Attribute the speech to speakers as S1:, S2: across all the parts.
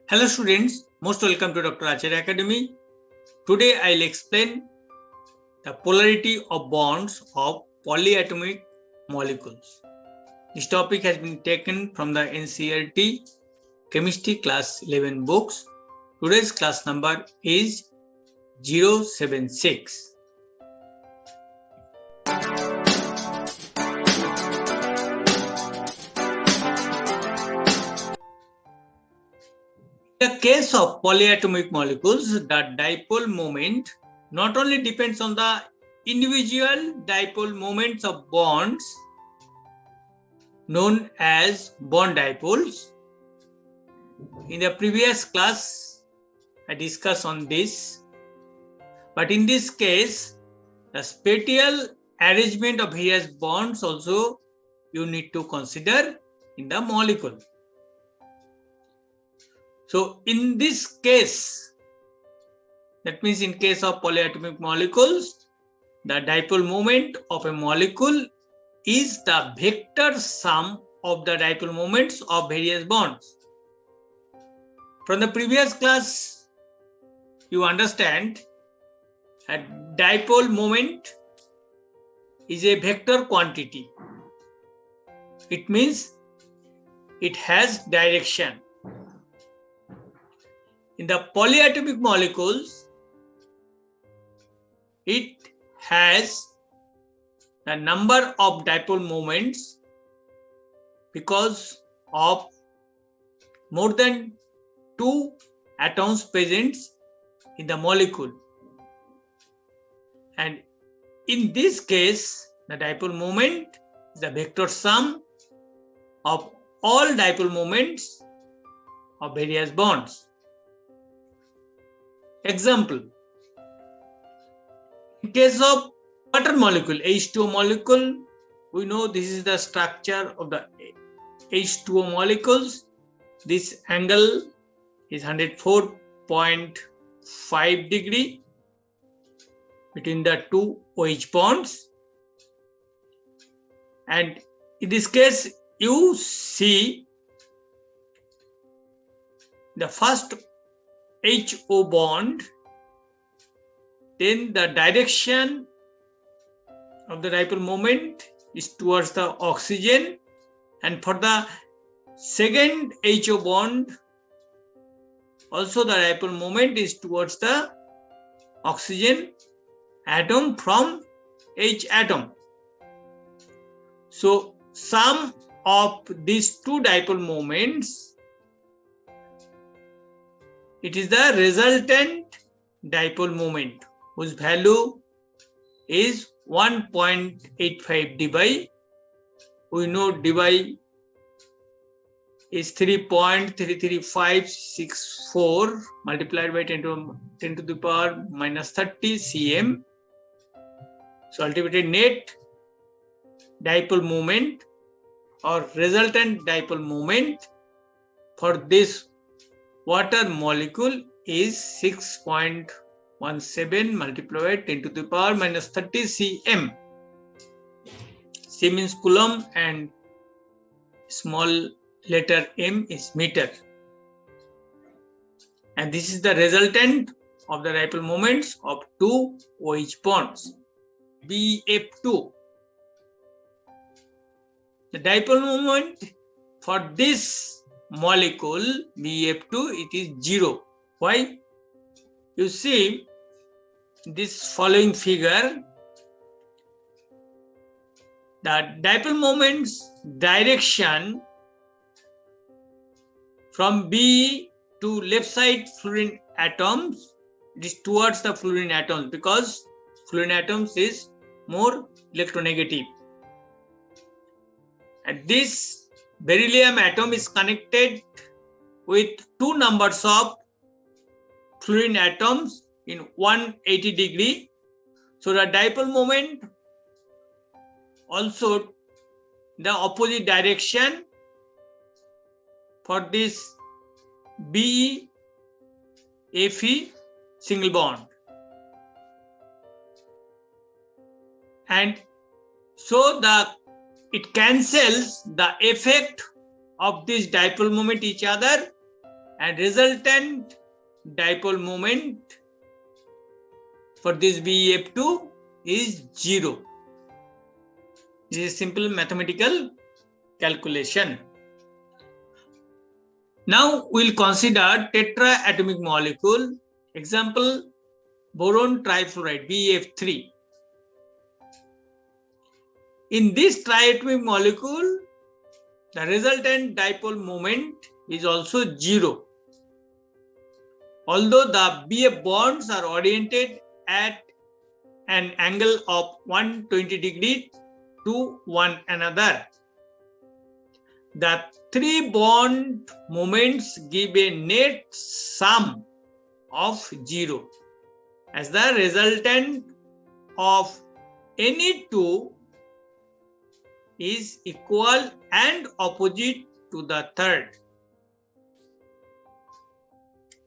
S1: Hello students, most welcome to Dr. Acharya Academy. Today I'll explain the polarity of bonds of polyatomic molecules. This topic has been taken from the NCERT Chemistry Class 11 books. Today's class number is 076. In the case of polyatomic molecules, the dipole moment not only depends on the individual dipole moments of bonds known as bond dipoles. In the previous class, I discussed on this, but in this case, the spatial arrangement of various bonds also you need to consider in the molecule. So in this case, that means in case of polyatomic molecules, the dipole moment of a molecule is the vector sum of the dipole moments of various bonds. From the previous class, you understand that dipole moment is a vector quantity. It means it has direction. In the polyatomic molecules, it has the number of dipole moments because of more than 2 atoms present in the molecule. And in this case, the dipole moment is the vector sum of all dipole moments of various bonds. Example, in case of water molecule, H2O molecule, we know this is the structure of the H2O molecules. This angle is 104.5 degree between the two OH bonds. And in this case, you see the first HO bond, then the direction of the dipole moment is towards the oxygen, and for the second HO bond, also the dipole moment is towards the oxygen atom from H atom. So sum of these two dipole moments, it is the resultant dipole moment whose value is 1.85 dBi. We know dBi is 3.33564 multiplied by 10 to the power minus 30 cm. So ultimately net dipole moment or resultant dipole moment for this water molecule is 6.17 multiplied by 10 to the power minus 30 cm. C means coulomb and small letter m is meter. And this is the resultant of the dipole moments of two OH bonds, BF2. The dipole moment for this molecule BF2, it is 0. Why? You see this following figure, the dipole moment's direction from B to left side fluorine atoms, it is towards the fluorine atoms because fluorine atoms is more electronegative. And this beryllium atom is connected with two numbers of fluorine atoms in 180 degree. So the dipole moment also the opposite direction for this BE Fe single bond. And so it cancels the effect of this dipole moment each other, and resultant dipole moment for this BeF2 is 0. This is simple mathematical calculation. Now we'll consider tetraatomic molecule. Example, boron trifluoride, BeF3. In this triatomic molecule, the resultant dipole moment is also 0. Although the BF bonds are oriented at an angle of 120 degrees to one another, the 3 bond moments give a net sum of 0, as the resultant of any two is equal and opposite to the third.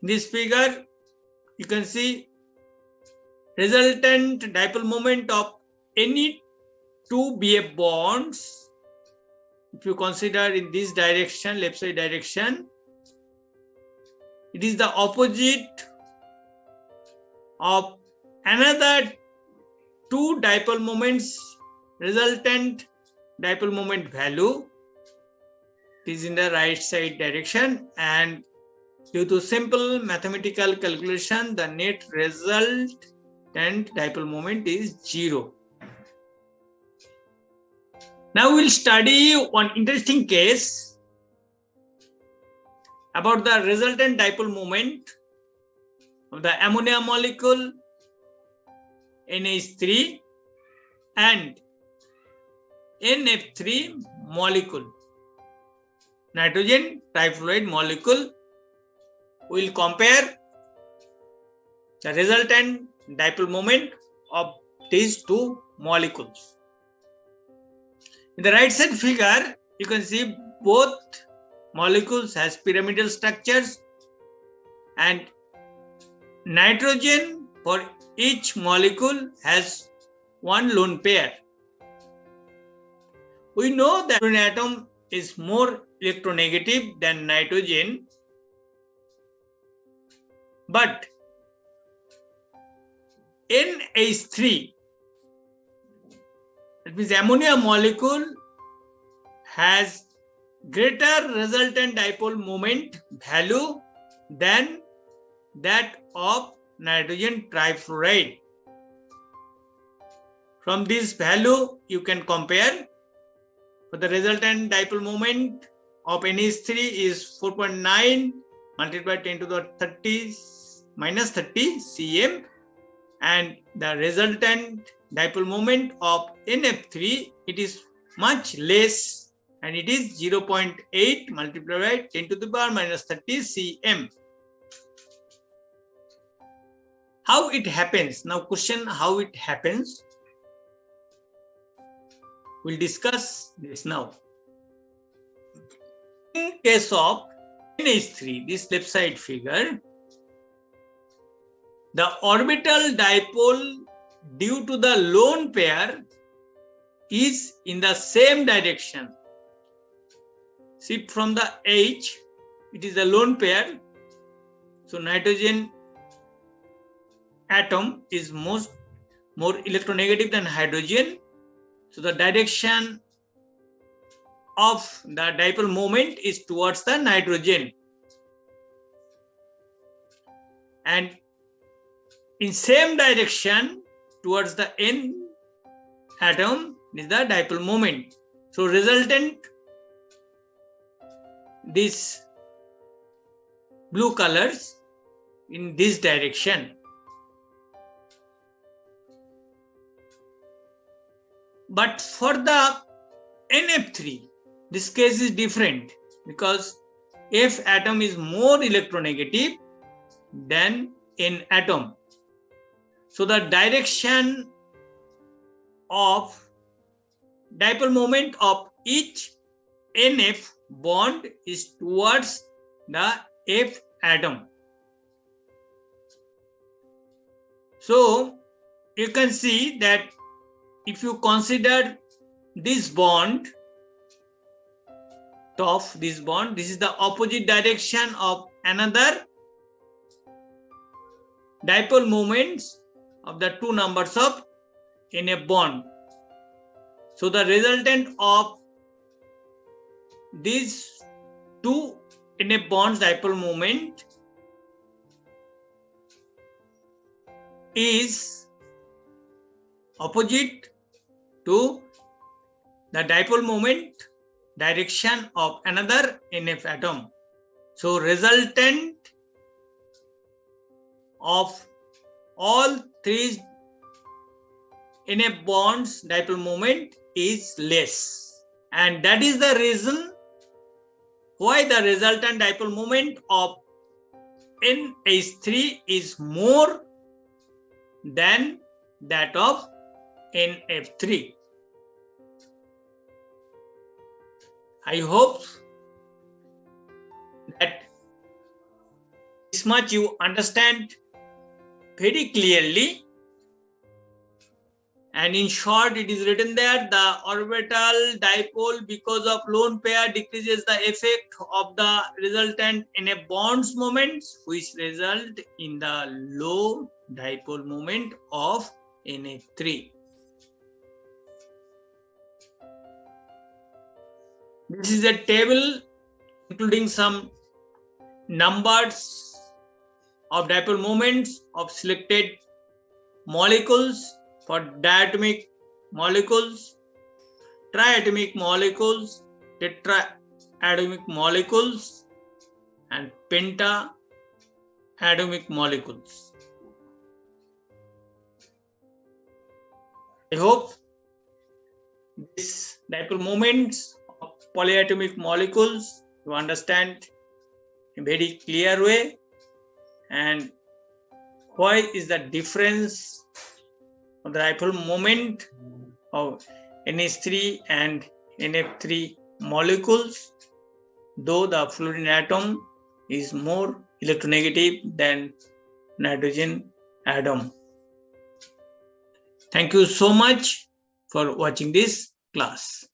S1: In this figure, you can see resultant dipole moment of any two BF bonds. If you consider in this direction, left side direction, it is the opposite of another two dipole moments, resultant dipole moment value. It is in the right side direction, and due to simple mathematical calculation, the net resultant dipole moment is 0. Now we'll study one interesting case about the resultant dipole moment of the ammonia molecule NH3 and NF3 molecule, nitrogen trifluoride molecule. We'll compare the resultant dipole moment of these two molecules. In the right side figure, you can see both molecules has pyramidal structures, and nitrogen for each molecule has one lone pair. We know that an atom is more electronegative than nitrogen, but NH3, that means ammonia molecule, has greater resultant dipole moment value than that of nitrogen trifluoride. From this value, you can compare. For the resultant dipole moment of NH3 is 4.9 multiplied 10 to the 30 minus 30 cm, and the resultant dipole moment of NF3, it is much less, and it is 0.8 multiplied by 10 to the power minus 30 cm. How it happens? Now question how it happens. We'll discuss this now. In case of NH3, this left side figure, the orbital dipole due to the lone pair is in the same direction. See, from the H, it is a lone pair. So nitrogen atom is more electronegative than hydrogen. So the direction of the dipole moment is towards the nitrogen. And in same direction towards the N atom is the dipole moment. So resultant, these blue colors in this direction. But for the NF3, this case is different because F atom is more electronegative than N atom. So the direction of dipole moment of each NF bond is towards the F atom. So you can see that if you consider this bond, top this bond, this is the opposite direction of another dipole moments of the two numbers of in a bond. So the resultant of these two in a bond's dipole moment is opposite to the dipole moment direction of another NF atom. So resultant of all three NF bonds dipole moment is less, and that is the reason why the resultant dipole moment of NH3 is more than that of NF3. I hope that this much you understand very clearly. And in short, it is written there, the orbital dipole because of lone pair decreases the effect of the resultant in a bonds moments, which result in the low dipole moment of NH3. This is a table including some numbers of dipole moments of selected molecules for diatomic molecules, triatomic molecules, tetraatomic molecules, and pentaatomic molecules. I hope this dipole moments of polyatomic molecules you understand in a very clear way, and why is the difference of the dipole moment of NH3 and NF3 molecules, though the fluorine atom is more electronegative than nitrogen atom. Thank you so much for watching this class.